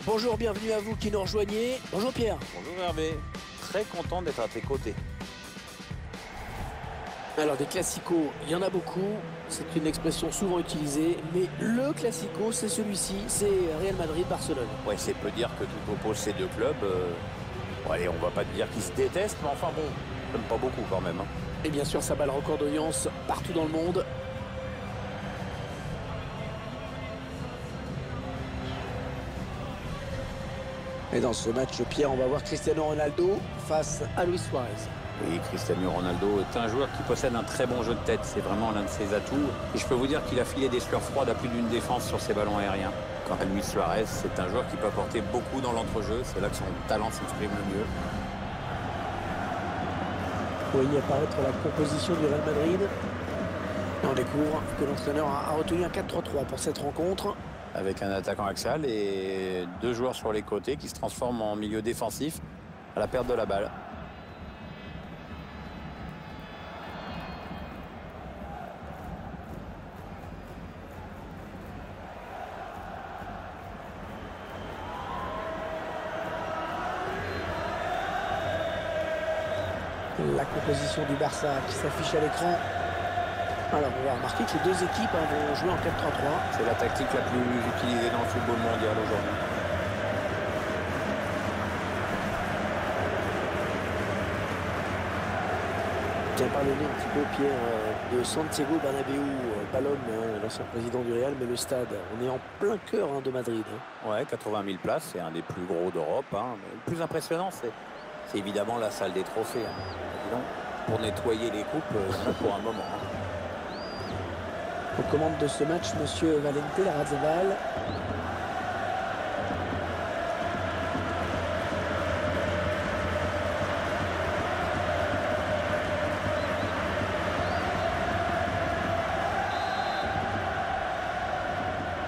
Bonjour, bienvenue à vous qui nous rejoignez. Bonjour Pierre. Bonjour Hervé, très content d'être à tes côtés. Alors des classicos, il y en a beaucoup, c'est une expression souvent utilisée, mais le classico c'est celui-ci, c'est Real Madrid-Barcelone. Ouais, c'est peu dire que tout oppose ces deux clubs. Allez, on va pas te dire qu'ils se détestent, mais enfin bon, j'aime pas beaucoup quand même. Et bien sûr ça bat le record d'audience partout dans le monde. Et dans ce match, Pierre, on va voir Cristiano Ronaldo face à Luis Suarez. Oui, Cristiano Ronaldo est un joueur qui possède un très bon jeu de tête, c'est vraiment l'un de ses atouts. Et je peux vous dire qu'il a filé des sueurs froides à plus d'une défense sur ses ballons aériens. Quant à Luis Suarez, c'est un joueur qui peut apporter beaucoup dans l'entrejeu, c'est là que son talent s'exprime le mieux. Vous voyez apparaître la composition du Real Madrid. Et on découvre que l'entraîneur a retenu un 4-3-3 pour cette rencontre. Avec un attaquant axial et deux joueurs sur les côtés qui se transforment en milieu défensif à la perte de la balle. La composition du Barça qui s'affiche à l'écran. Alors on va remarquer que les deux équipes vont jouer en 4-3-3. C'est la tactique la plus utilisée dans le football mondial aujourd'hui. Bien pardonné un petit peu Pierre de Santiago Bernabéu, Palom, l'ancien président du Real, mais le stade, on est en plein cœur de Madrid. Ouais, 80 000 places, c'est un des plus gros d'Europe. Le plus impressionnant, c'est évidemment la salle des trophées. Disons, pour nettoyer les coupes, pour un moment. Aux commandes de ce match, monsieur Valente Larrazabal.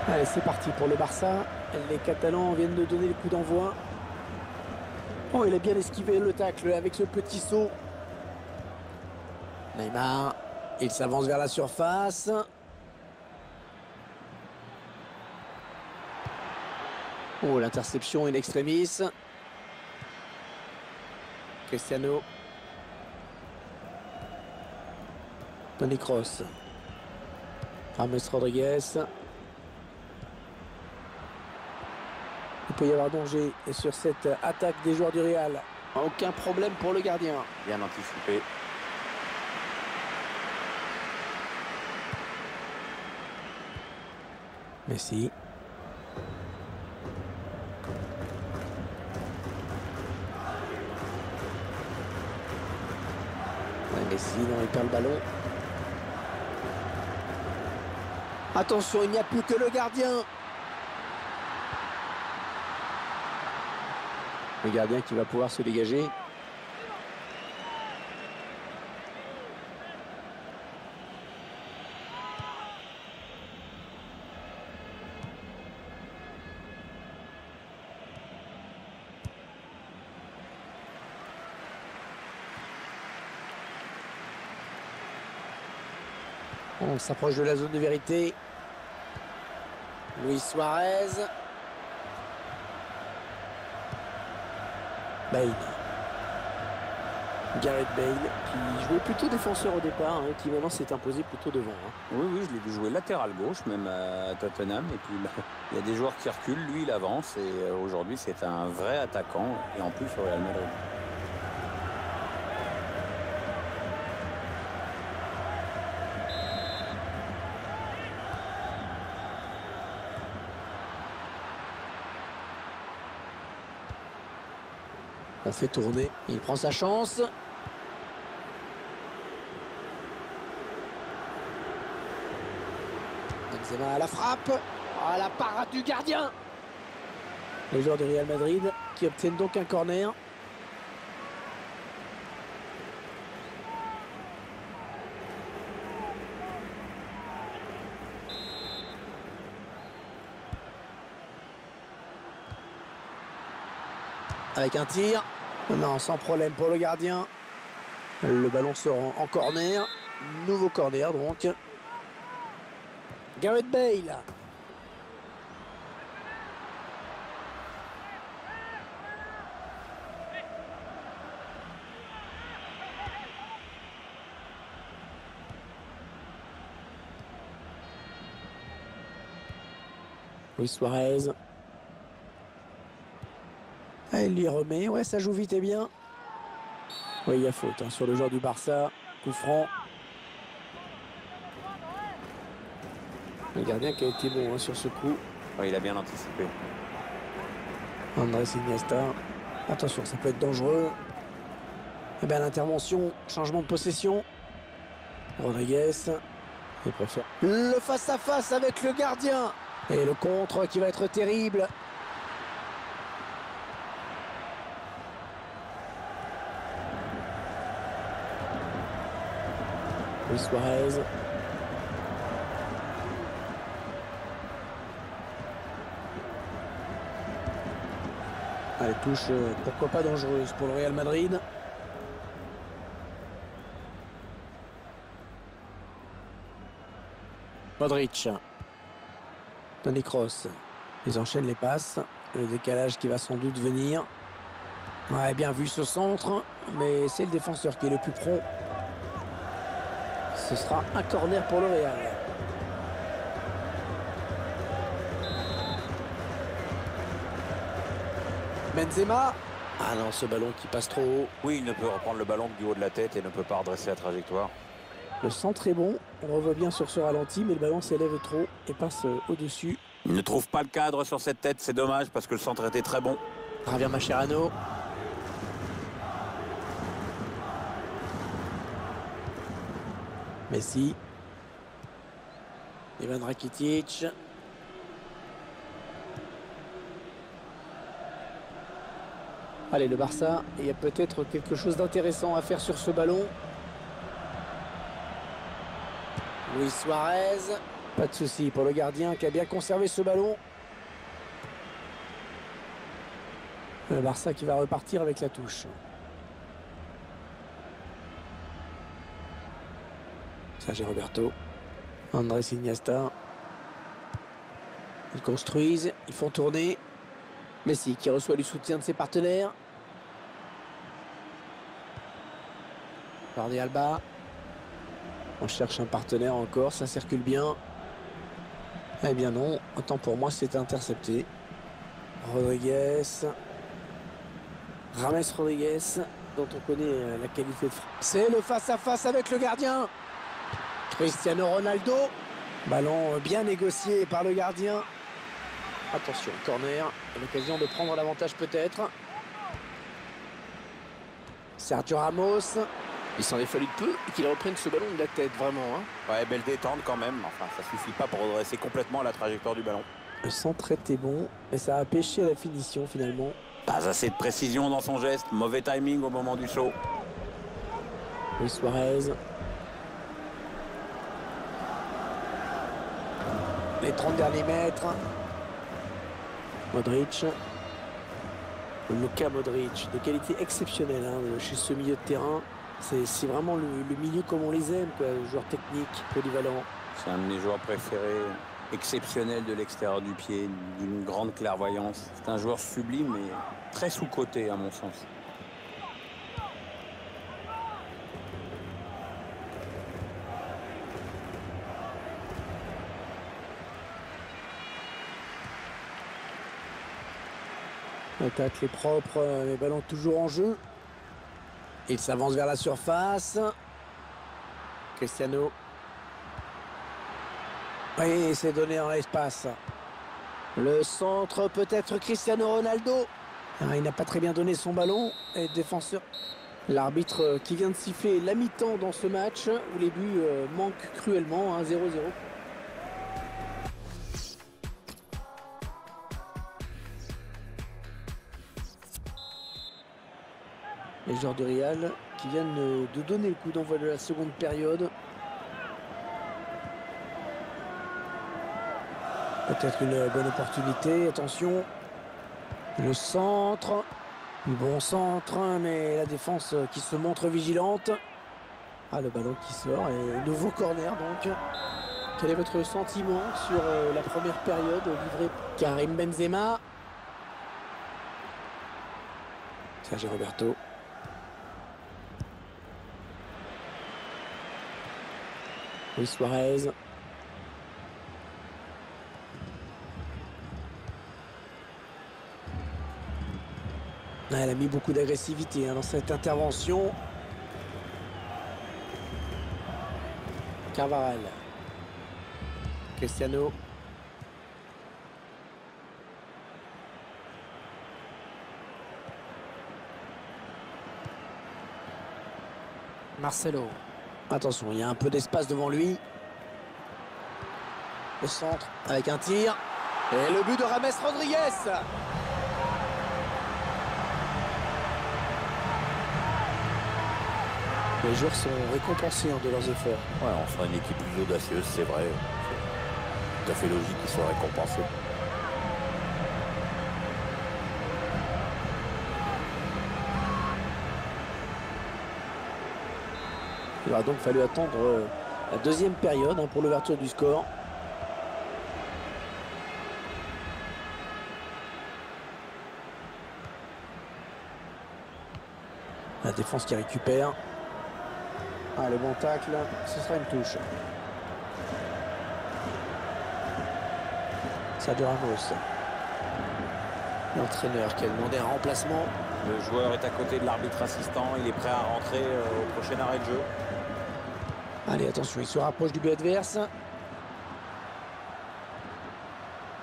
Allez, c'est parti pour le Barça. Les Catalans viennent de donner le coup d'envoi. Oh, il a bien esquivé le tacle avec ce petit saut. Neymar, il s'avance vers la surface. Oh, l'interception in extremis. Cristiano. Toni Kroos. James Rodriguez. Il peut y avoir danger sur cette attaque des joueurs du Real. Aucun problème pour le gardien. Bien anticipé. Messi. Messi, non, il perd le ballon. Attention, il n'y a plus que le gardien. Le gardien qui va pouvoir se dégager. On s'approche de la zone de vérité. Luis Suarez. Bale. Gareth Bale qui jouait plutôt défenseur au départ, qui maintenant s'est imposé plutôt devant. Oui, je l'ai vu jouer latéral gauche, même à Tottenham. Et puis, il y a des joueurs qui reculent, lui, il avance. Et aujourd'hui, c'est un vrai attaquant. Et en plus, au Real Madrid. On fait tourner. Il prend sa chance. Benzema à la frappe. À la parade du gardien. Les joueurs du Real Madrid qui obtiennent donc un corner. Avec un tir. Non, sans problème pour le gardien. Le ballon sort en corner. Nouveau corner donc. Gareth Bale. Luis Suarez. Ah, il lui remet. Ouais, ça joue vite et bien. Oui, il y a faute hein, sur le joueur du Barça. Coup franc. Le gardien qui a été bon hein, sur ce coup. Oui, il a bien anticipé. Andrés Iniesta. Attention, ça peut être dangereux. Eh bien, l'intervention, changement de possession. Rodriguez. Il préfère le face-à-face avec le gardien. Et le contre qui va être terrible. Luis Suarez. Allez, touche, pourquoi pas dangereuse pour le Real Madrid. Modric. Toni Kroos. Ils enchaînent les passes. Le décalage qui va sans doute venir. Ouais, bien vu ce centre, mais c'est le défenseur qui est le plus prompt. Ce sera un corner pour le Real. Benzema. Ah non, ce ballon qui passe trop haut. Oui, il ne peut reprendre le ballon que du haut de la tête et ne peut pas redresser la trajectoire. Le centre est bon, on revoit bien sur ce ralenti, mais le ballon s'élève trop et passe au-dessus. Il ne trouve pas le cadre sur cette tête, c'est dommage parce que le centre était très bon. Javier Mascherano. Messi. Ivan Rakitic. Allez, le Barça, il y a peut-être quelque chose d'intéressant à faire sur ce ballon. Luis Suarez. Pas de souci pour le gardien qui a bien conservé ce ballon. Le Barça qui va repartir avec la touche. Sergi Roberto. Andrés Iniesta. Ils construisent, ils font tourner. Messi qui reçoit du soutien de ses partenaires. Jordi Alba. On cherche un partenaire encore, ça circule bien. Eh bien non, autant pour moi c'est intercepté. Rodriguez. James Rodriguez, dont on connaît la qualité de frappe. C'est le face-à-face avec le gardien. Cristiano Ronaldo. Ballon bien négocié par le gardien. Attention, corner. L'occasion de prendre l'avantage peut-être. Sergio Ramos. Il s'en est fallu de peu qu'il reprenne ce ballon de la tête, vraiment. Hein. Ouais, belle détente quand même. Enfin, ça suffit pas pour redresser complètement la trajectoire du ballon. Le centre était bon, mais ça a pêché à la finition finalement. Pas assez de précision dans son geste. Mauvais timing au moment du saut. Luis Suarez. Les 30 derniers mètres. Modric. Luka Modric, de qualité exceptionnelle hein, chez ce milieu de terrain. C'est vraiment le milieu comme on les aime, quoi. Joueur technique, polyvalent. C'est un de mes joueurs préférés, exceptionnel de l'extérieur du pied, d'une grande clairvoyance. C'est un joueur sublime et très sous-coté à mon sens. L'attaque est propre, les ballons toujours en jeu. Il s'avance vers la surface. Cristiano. Oui, c'est donné dans l'espace. Le centre peut-être Cristiano Ronaldo. Ah, il n'a pas très bien donné son ballon. Et défenseur. L'arbitre qui vient de siffler la mi-temps dans ce match où les buts manquent cruellement, hein, 0-0. Les joueurs de Real qui viennent de donner le coup d'envoi de la seconde période. Peut-être une bonne opportunité, attention. Le centre, le bon centre, mais la défense qui se montre vigilante. Ah, le ballon qui sort et nouveau corner donc. Quel est votre sentiment sur la première période livrée par Karim Benzema? Sergi Roberto. Luis Suarez. Elle a mis beaucoup d'agressivité dans cette intervention. Carvajal. Cristiano. Marcelo. Attention, il y a un peu d'espace devant lui. Le centre avec un tir. Et le but de James Rodriguez. Les joueurs sont récompensés de leurs efforts. Ouais, on sera une équipe plus audacieuse, c'est vrai. C'est tout à fait logique qu'ils soient récompensés. Il aura donc fallu attendre la deuxième période pour l'ouverture du score. La défense qui récupère. Ah, le bon tacle, ce sera une touche. Sergio Ramos. L'entraîneur qui a demandé un remplacement. Le joueur est à côté de l'arbitre assistant. Il est prêt à rentrer au prochain arrêt de jeu. Allez, attention, il se rapproche du but adverse.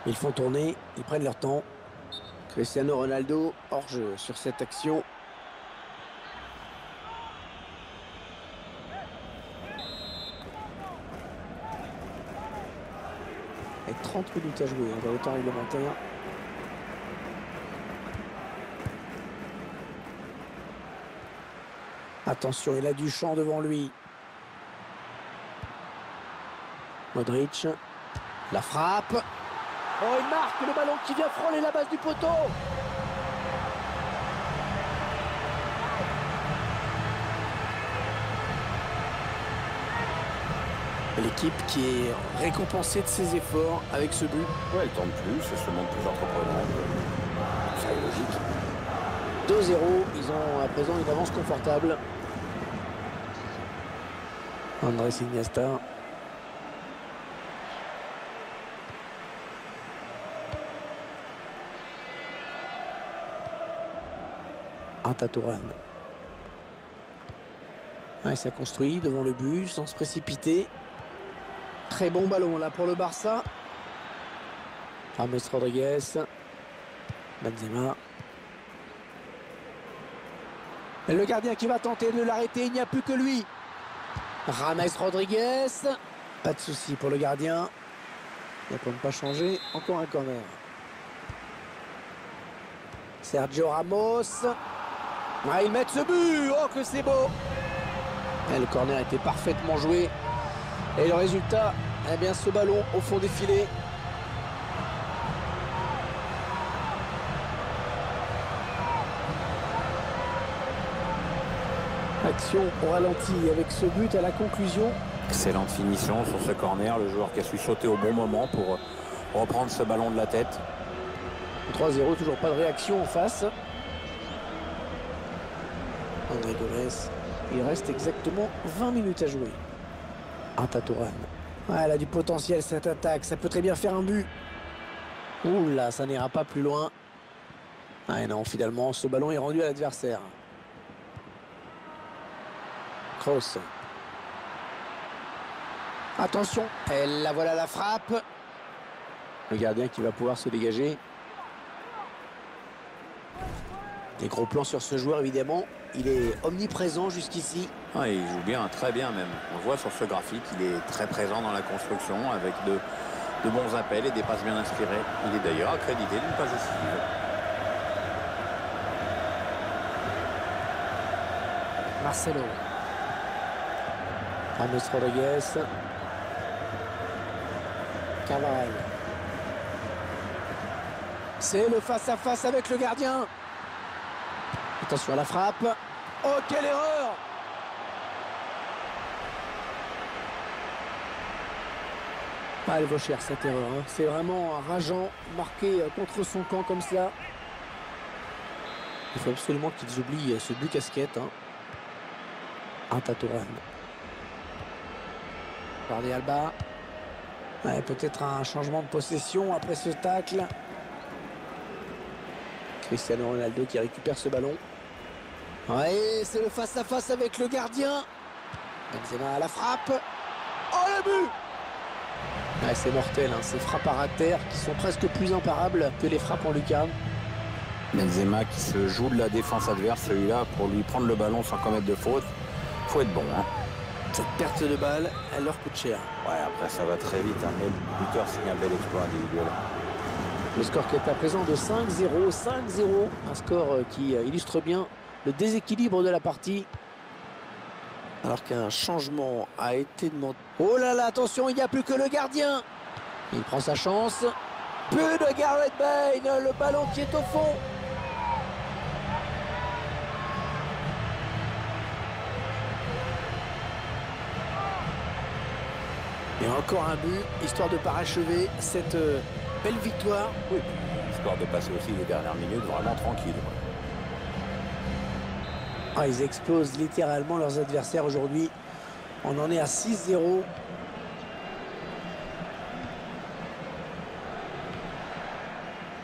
Ils font tourner, ils prennent leur temps. Cristiano Ronaldo hors jeu sur cette action. Et 30 minutes à jouer dans le temps réglementaire. Attention, il a du champ devant lui. Modric. La frappe. Oh, il marque le ballon qui vient frôler la base du poteau. L'équipe qui est récompensée de ses efforts avec ce but. Ouais, elle tente plus, elle se montre plus entreprenante. C'est logique. 2-0, ils ont à présent une avance confortable. Andrés Iniesta. Arda Turan. Ouais, ça construit devant le but sans se précipiter. Très bon ballon là pour le Barça. James Rodriguez. Benzema. Et le gardien qui va tenter de l'arrêter, il n'y a plus que lui. James Rodriguez. Pas de souci pour le gardien. Il ne peut pas changer. Encore un corner. Sergio Ramos. Ah, ils mettent ce but. Oh, que c'est beau. Et le corner était parfaitement joué. Et le résultat, eh bien, ce ballon au fond des filets. Action au ralenti avec ce but à la conclusion. Excellente finition sur ce corner. Le joueur qui a su sauter au bon moment pour reprendre ce ballon de la tête. 3-0, toujours pas de réaction en face. André Gomes. Il reste exactement 20 minutes à jouer. Arda Turan. Ouais, elle a du potentiel cette attaque. Ça peut très bien faire un but. Ouh là, ça n'ira pas plus loin. Ah non, finalement, ce ballon est rendu à l'adversaire. Kroos. Attention, elle la voilà la frappe. Le gardien qui va pouvoir se dégager. Des gros plans sur ce joueur évidemment. Il est omniprésent jusqu'ici. Ah, il joue bien, très bien même. On voit sur ce graphique, il est très présent dans la construction avec de bons appels et des passes bien inspirées. Il est d'ailleurs accrédité d'une passe décisive. Marcelo. James Rodriguez. Carvajal. C'est le face-à-face avec le gardien. Attention à la frappe. Oh, quelle erreur! Ah, elle vaut cher cette erreur. C'est vraiment rageant, marqué contre son camp comme ça. Il faut absolument qu'ils oublient ce but casquette. Arda Turan. Jordi Alba. Ouais, peut-être un changement de possession après ce tacle. Cristiano Ronaldo qui récupère ce ballon. Ouais, c'est le face-à-face avec le gardien. Benzema à la frappe. Oh, le but! Ouais, c'est mortel, hein. Ces frappes à ras de terre qui sont presque plus imparables que les frappes en lucarne. Benzema qui se joue de la défense adverse, celui-là, pour lui prendre le ballon sans commettre de faute. Faut être bon, hein. Cette perte de balle, elle leur coûte cher. Ouais, après ça va très vite, hein, mais le buteur signe un bel exploit individuel. Le score qui est à présent de 5-0, 5-0. Un score qui illustre bien le déséquilibre de la partie. Alors qu'un changement a été demandé. Oh là là, attention, il n'y a plus que le gardien. Il prend sa chance. But de Gareth Bale, le ballon qui est au fond. Et encore un but, histoire de parachever cette belle victoire. Oui, histoire de passer aussi les dernières minutes vraiment tranquille. Ah, ils explosent littéralement leurs adversaires aujourd'hui. On en est à 6-0.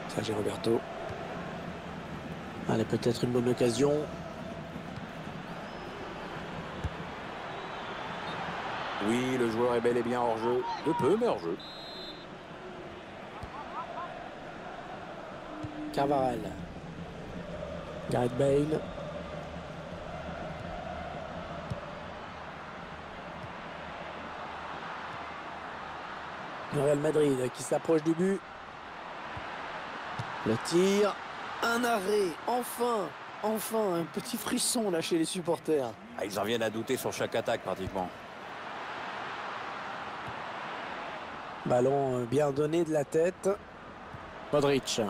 Sergio Roberto. Allez, peut-être une bonne occasion. Oui, le joueur est bel et bien hors jeu. De peu, mais hors jeu. Carvajal. Gareth Bale. Le Real Madrid qui s'approche du but. Le tir. Un arrêt. Enfin. Enfin, un petit frisson là chez les supporters. Ah, ils en viennent à douter sur chaque attaque pratiquement. Ballon bien donné de la tête. Modric.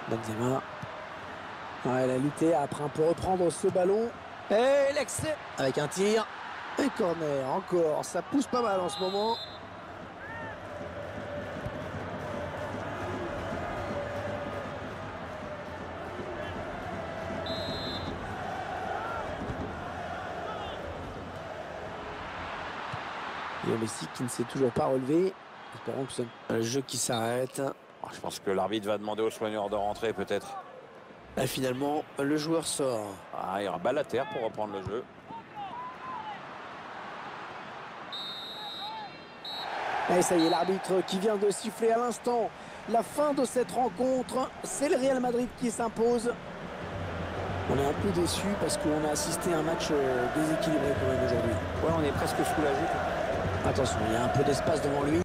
Benzema. Ouais, elle a lutté après un peu reprendre ce ballon. Et l'excès avec un tir. Et corner encore. Ça pousse pas mal en ce moment. Et Messi qui ne s'est toujours pas relevé. Espérons que c'est un jeu qui s'arrête. Je pense que l'arbitre va demander aux soigneurs de rentrer peut-être. Là, finalement, le joueur sort. Ah, il y aura balle à terre pour reprendre le jeu. Et ça y est, l'arbitre qui vient de siffler à l'instant la fin de cette rencontre. C'est le Real Madrid qui s'impose. On est un peu déçu parce qu'on a assisté à un match déséquilibré quand même aujourd'hui. Ouais, on est presque soulagé. Attention, il y a un peu d'espace devant lui.